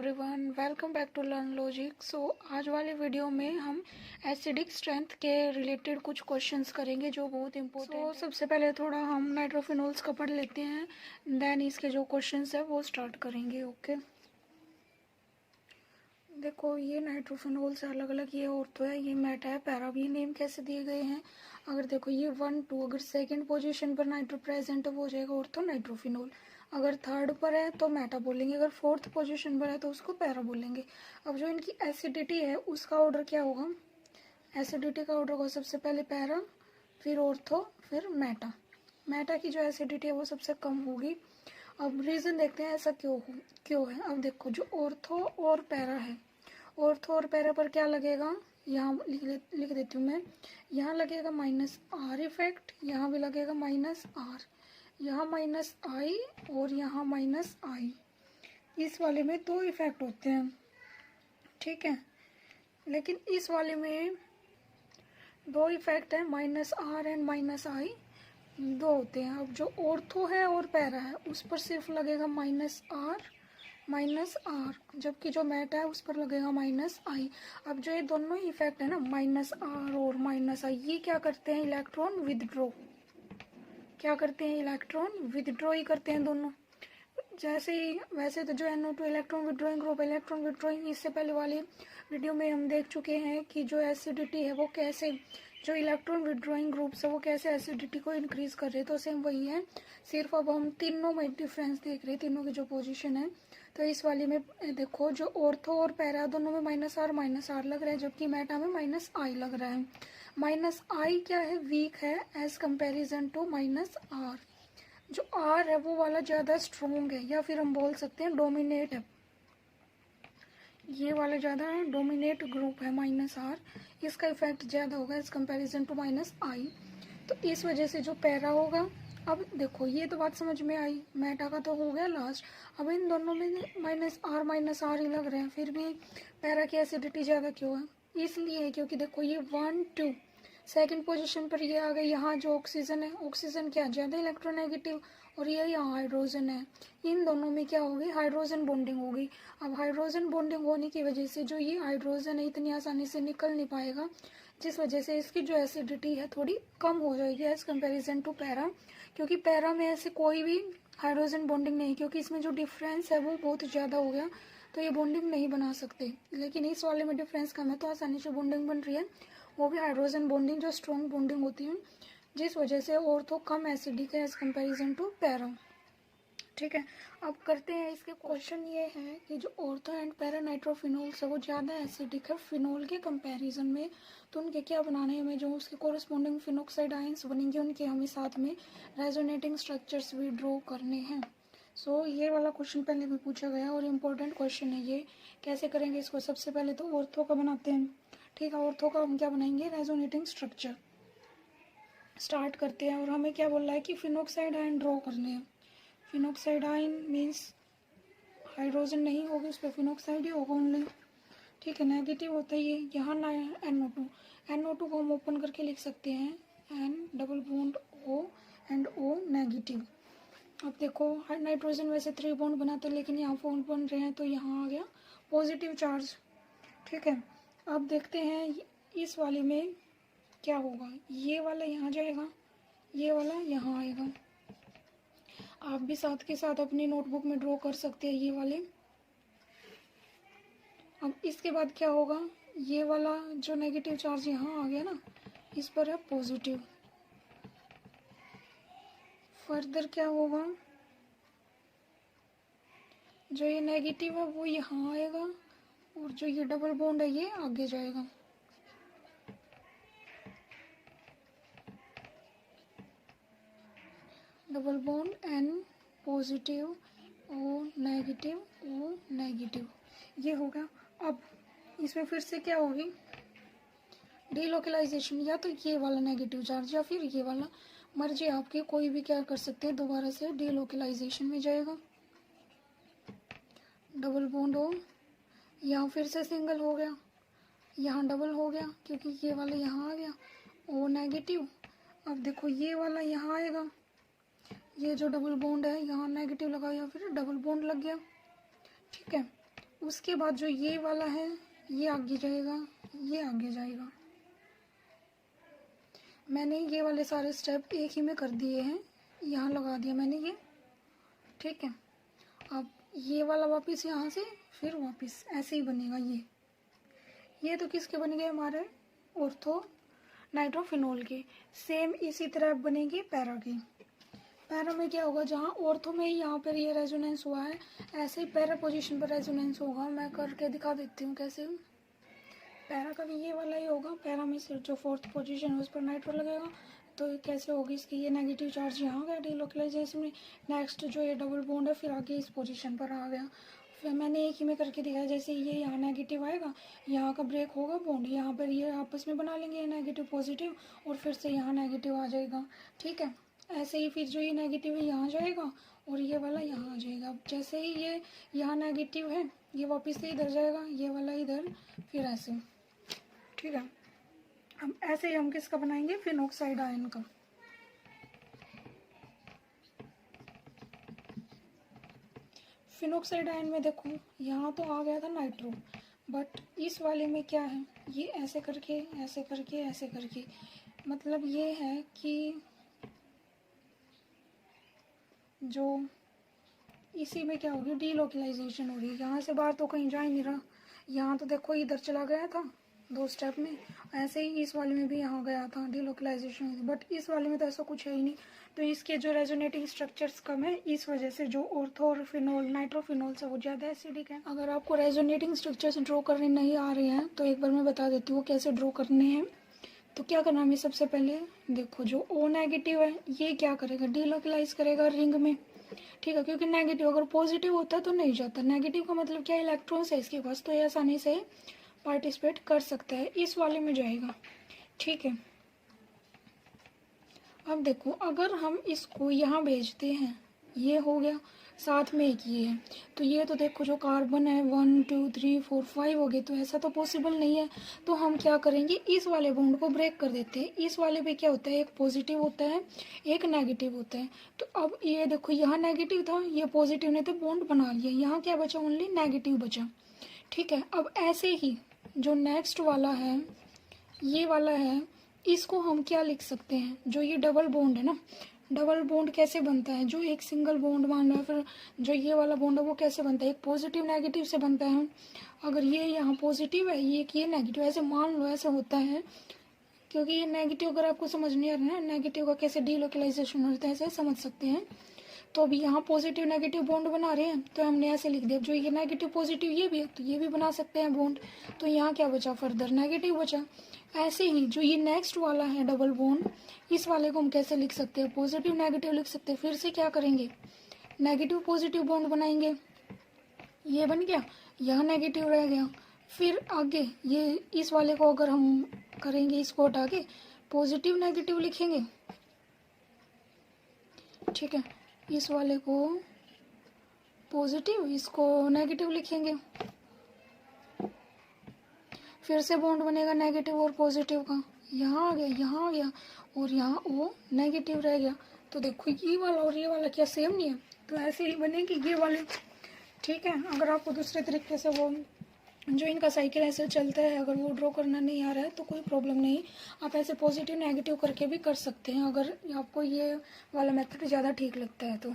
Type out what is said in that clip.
Everyone, welcome back to learn logic. आज वाले video में हम एसिडिक स्ट्रेंथ के रिलेटेड कुछ क्वेश्चंस करेंगे जो बहुत इंपॉर्टेंट है। सबसे पहले थोड़ा हम नाइट्रोफिनोल्स का पढ़ लेते हैं, देन इसके जो क्वेश्चंस है वो स्टार्ट करेंगे। ओके, देखो ये नाइट्रोफिनोल्स अलग अलग, ये ऑर्थो है, ये मेटा है, पैरा भी। नेम कैसे दिए गए हैं, अगर देखो ये 1 2, अगर सेकंड पोजीशन पर नाइट्रो प्रेजेंट है वो हो जाएगा ऑर्थो नाइट्रोफिनोल। अगर थर्ड पर है तो मेटा बोलेंगे, अगर फोर्थ पोजीशन पर है तो उसको पैरा बोलेंगे। अब जो इनकी एसिडिटी है उसका ऑर्डर क्या होगा, एसिडिटी का ऑर्डर होगा सबसे पहले पैरा, फिर ऑर्थो, फिर मेटा। मेटा की जो एसिडिटी है वो सबसे कम होगी। अब रीज़न देखते हैं ऐसा क्यों है। अब देखो जो ऑर्थो और पैरा है, ऑर्थो और पैरा पर क्या लगेगा, यहाँ लिख देती हूँ मैं, यहाँ लगेगा माइनस आर इफेक्ट, यहाँ भी लगेगा माइनस आर, यहाँ माइनस आई और यहाँ माइनस आई। इस वाले में 2 इफेक्ट होते हैं, ठीक है, लेकिन इस वाले में 2 इफेक्ट है, माइनस आर एंड माइनस आई 2 होते हैं। अब जो ऑर्थो है और पैरा है उस पर सिर्फ लगेगा माइनस आर, जबकि जो मेटा है उस पर लगेगा माइनस आई। अब जो ये दोनों इफेक्ट है ना, माइनस आर और माइनस आई, ये क्या करते हैं, इलेक्ट्रॉन विदड्रॉ। क्या करते हैं, इलेक्ट्रॉन विदड्रॉ ही करते हैं दोनों। जैसे ही वैसे तो जो NO2 electron withdrawing group, electron withdrawing इससे पहले वाली वीडियो में हम देख चुके हैं कि जो एसिडिटी है वो कैसे, जो इलेक्ट्रॉन विदड्रॉइंग ग्रुप्स है वो कैसे एसिडिटी को इंक्रीज कर रहे हैं। तो सेम वही है, सिर्फ अब हम तीनों में डिफरेंस देख रहे हैं, तीनों की जो पोजीशन है। तो इस वाले में देखो जो ऑर्थो और पैरा दोनों में माइनस आर लग रहा है, जबकि मेटा में माइनस आई लग रहा है। माइनस आई क्या है, वीक है as comparison to minus R. जो आर है वो वाला ज़्यादा स्ट्रोंग है, या फिर हम बोल सकते हैं डोमिनेट है, ये वाला ज़्यादा डोमिनेट ग्रुप है माइनस आर, इसका इफेक्ट ज़्यादा होगा एज कंपेरिजन टू माइनस आई। तो इस वजह से जो पैरा होगा, अब देखो ये तो बात समझ में आई, मेटा का तो हो गया लास्ट। अब इन दोनों में माइनस आर ही लग रहे हैं, फिर भी पैरा की एसिडिटी ज़्यादा क्यों है, इसलिए क्योंकि देखो ये 1 2 सेकंड पोजीशन पर ये आ गए। यहाँ जो ऑक्सीजन है, ऑक्सीजन क्या ज़्यादा इलेक्ट्रोनेगेटिव, और ये यहाँ हाइड्रोजन है, इन दोनों में क्या होगी, हाइड्रोजन बॉन्डिंग होगी। अब हाइड्रोजन बॉन्डिंग होने की वजह से जो ये हाइड्रोजन है इतनी आसानी से निकल नहीं पाएगा, जिस वजह से इसकी जो एसिडिटी है थोड़ी कम हो जाएगी एज कंपेरिजन टू पैरा। क्योंकि पैरा में ऐसे कोई भी हाइड्रोजन बॉन्डिंग नहीं, क्योंकि इसमें जो डिफरेंस है वो बहुत ज़्यादा हो गया, तो ये बॉन्डिंग नहीं बना सकते। लेकिन इस वाले में डिफरेंस कम है तो आसानी से बॉन्डिंग बन रही है, वो भी हाइड्रोजन बॉन्डिंग जो स्ट्रॉन्ग बॉन्डिंग होती है, जिस वजह से ऑर्थो कम एसिडिक है एज कंपेरिजन टू पैरा। ठीक है, अब करते हैं इसके क्वेश्चन। ये है कि जो ऑर्थो एंड पैरा नाइट्रोफिनोल्स है वो ज़्यादा एसिडिक है फिनोल के कंपैरिजन में, तो उनके क्या बनाने हैं, हमें जो उसके कोरिस्पोंडिंग फिनोक्साइड आयंस बनेंगे उनके हमें साथ में रेजोनेटिंग स्ट्रक्चर्स भी ड्रॉ करने हैं। ये वाला क्वेश्चन पहले भी पूछा गया और इम्पोर्टेंट क्वेश्चन है ये। कैसे करेंगे इसको, सबसे पहले तो ऑर्थो का बनाते हैं, ठीक है। ऑर्थो का हम क्या बनाएंगे, रेजोनेटिंग स्ट्रक्चर स्टार्ट करते हैं। और हमें क्या बोल रहा है कि फिनोक्साइड आयन ड्रॉ करने हैं। फिनोक्साइड आयन मीन्स हाइड्रोजन नहीं होगी, उस पर फिनोक्साइड ही होगा ओनली, ठीक है। नेगेटिव होता है ये, यहाँ ना NO2 को हम ओपन करके लिख सकते हैं N double bond O and O negative. अब देखो नाइट्रोजन वैसे 3 बॉन्ड बनाते हैं, लेकिन यहाँ 4 बन रहे हैं तो यहाँ आ गया पॉजिटिव चार्ज, ठीक है। अब देखते हैं इस वाले में क्या होगा, ये वाला यहाँ जाएगा, ये वाला यहाँ आएगा। आप भी साथ के साथ अपनी नोटबुक में ड्रॉ कर सकते हैं ये वाले। अब इसके बाद क्या होगा, ये वाला जो नेगेटिव चार्ज यहाँ आ गया ना, इस पर है पॉजिटिव। फर्दर क्या होगा, जो ये नेगेटिव है वो यहाँ आएगा, और जो ये डबल बॉन्ड है ये आगे जाएगा। Double bond N positive O negative, ये होगा। अब इसमें फिर से क्या होगी, डीलोकलाइजेशन, या तो ये वाला नेगेटिव चार्ज या फिर ये वाला, मर्जी आपकी, कोई भी क्या कर सकते हैं, दोबारा से डीलोकलाइजेशन में जाएगा। डबल बॉन्ड O, यहाँ फिर से सिंगल हो गया, यहाँ डबल हो गया क्योंकि ये वाला यहाँ आ गया O नेगेटिव। अब देखो ये वाला यहाँ आएगा, ये जो डबल बॉन्ड है यहाँ नेगेटिव लगा या फिर डबल बॉन्ड लग गया, ठीक है। उसके बाद जो ये वाला है ये आगे जाएगा, ये आगे जाएगा। मैंने ये वाले सारे स्टेप एक ही में कर दिए हैं, यहाँ लगा दिया मैंने ये, ठीक है। अब ये वाला वापस यहाँ से, फिर वापस ऐसे ही बनेगा ये तो किसके बन गए हमारे ऑर्थो नाइट्रोफिनोल के। सेम इसी तरह बनेगी पैरा की। पैरा में क्या होगा, जहाँ ऑर्थो में यहाँ पर ये रेजोनेंस हुआ है, ऐसे ही पैरा पोजीशन पर रेजोनेंस होगा। मैं करके दिखा देती हूँ कैसे। पैरा का भी ये वाला ही होगा। पैरा में सिर्फ जो फोर्थ पोजीशन है उस पर नाइट्रो लगेगा। तो कैसे होगी इसकी, ये नेगेटिव चार्ज यहाँ गया डीलोकलाइजेशन में। नेक्स्ट जो ये डबल बॉन्ड है फिर आगे इस पोजीशन पर आ गया। फिर मैंने एक ही में करके दिखाया, जैसे ये यहाँ नेगेटिव आएगा, यहाँ का ब्रेक होगा बॉन्ड, यहाँ पर ये आपस में बना लेंगे ये नेगेटिव पॉजिटिव, और फिर से यहाँ नेगेटिव आ जाएगा, ठीक है। ऐसे ही फिर जो ये नेगेटिव है यहाँ जाएगा और ये वाला यहाँ आ जाएगा। जैसे ही ये यहाँ नेगेटिव है ये वापस से इधर जाएगा, ये वाला इधर, फिर ऐसे, ठीक है। अब ऐसे ही हम किसका बनाएंगे, फिनॉक्साइड आयन का। फिनॉक्साइड आयन में देखो यहाँ तो आ गया था नाइट्रो, बट इस वाले में क्या है, ये ऐसे करके ऐसे करके ऐसे करके, मतलब ये है कि जो इसी में क्या होगी, डीलोकलाइजेशन हो रही है। यहाँ से बाहर तो कहीं जा ही नहीं रहा। यहाँ तो देखो इधर चला गया था 2 स्टेप में, ऐसे ही इस वाले में भी यहाँ गया था डीलोकलाइजेशन, बट इस वाले में तो ऐसा कुछ है ही नहीं। तो इसके जो रेजोनेटिंग स्ट्रक्चर्स कम है, इस वजह से जो ऑर्थोफिनोल नाइट्रोफिनोल से वो ज़्यादा एसिडिक है। अगर आपको रेजोनेटिंग स्ट्रक्चर्स ड्रॉ करने नहीं आ रहे हैं तो एक बार मैं बता देती हूँ कैसे ड्रॉ करने हैं। तो क्या करना है, सबसे पहले देखो जो O नेगेटिव है ये क्या करेगा, डीलोकलाइज करेगा रिंग में, ठीक है। क्योंकि नेगेटिव अगर पॉजिटिव होता तो नहीं जाता। नेगेटिव का मतलब क्या, इलेक्ट्रॉन्स है इसके पास, तो ये आसानी से पार्टिसिपेट कर सकता है, इस वाले में जाएगा, ठीक है। अब देखो अगर हम इसको यहाँ भेजते हैं, ये हो गया, साथ में एक ये है, तो ये तो देखो जो कार्बन है 1 2 3 4 5 हो गए, तो ऐसा तो पॉसिबल नहीं है। तो हम क्या करेंगे, इस वाले बॉन्ड को ब्रेक कर देते हैं। इस वाले पे क्या होता है, एक पॉजिटिव होता है एक नेगेटिव होता है। तो अब ये देखो यहाँ नेगेटिव था, ये पॉजिटिव ने तो बॉन्ड बना लिया, यहाँ क्या बचा, ओनली नेगेटिव बचा, ठीक है। अब ऐसे ही जो नेक्स्ट वाला है ये वाला है, इसको हम क्या लिख सकते हैं, जो ये डबल बॉन्ड है ना, डबल बॉन्ड कैसे बनता है, जो एक सिंगल बॉन्ड मान रहा है, फिर जो ये वाला बॉन्ड है वो कैसे बनता है, एक पॉजिटिव नेगेटिव से बनता है। अगर ये यहाँ पॉजिटिव है ये नेगेटिव, ऐसे मान लो ऐसे होता है। क्योंकि ये नेगेटिव अगर आपको समझ नहीं आ रहा है ना, नेगेटिव का कैसे डीलोकलाइजेशन होता है ऐसे समझ सकते हैं। तो अभी यहाँ पॉजिटिव नेगेटिव बॉन्ड बना रहे हैं तो हमने ऐसे लिख दिया, जो ये नेगेटिव पॉजिटिव ये भी है तो ये भी बना सकते हैं बॉन्ड। तो यहाँ क्या बचा, फर्दर नेगेटिव बचा। ऐसे ही जो ये नेक्स्ट वाला है डबल बॉन्ड, इस वाले को हम कैसे लिख सकते हैं, पॉजिटिव नेगेटिव लिख सकते हैं। फिर से क्या करेंगे, नेगेटिव पॉजिटिव बॉन्ड बनाएंगे, ये बन गया, यहाँ नेगेटिव रह गया। फिर आगे ये इस वाले को अगर हम करेंगे, इसको हटा के पॉजिटिव नेगेटिव लिखेंगे, ठीक है। इस वाले को पॉजिटिव, इसको नेगेटिव लिखेंगे, फिर से बॉन्ड बनेगा नेगेटिव और पॉजिटिव का, यहाँ आ गया यहाँ आ गया, और यहाँ वो नेगेटिव रह गया। तो देखो ये वाला और ये वाला क्या सेम नहीं है, तो ऐसे ही बनेगी ये वाले, ठीक है। अगर आपको दूसरे तरीके से वो जो इनका साइकिल ऐसे चलता है अगर वो ड्रॉ करना नहीं आ रहा है तो कोई प्रॉब्लम नहीं, आप ऐसे पॉजिटिव नेगेटिव करके भी कर सकते हैं, अगर आपको ये वाला मेथड ज़्यादा ठीक लगता है तो।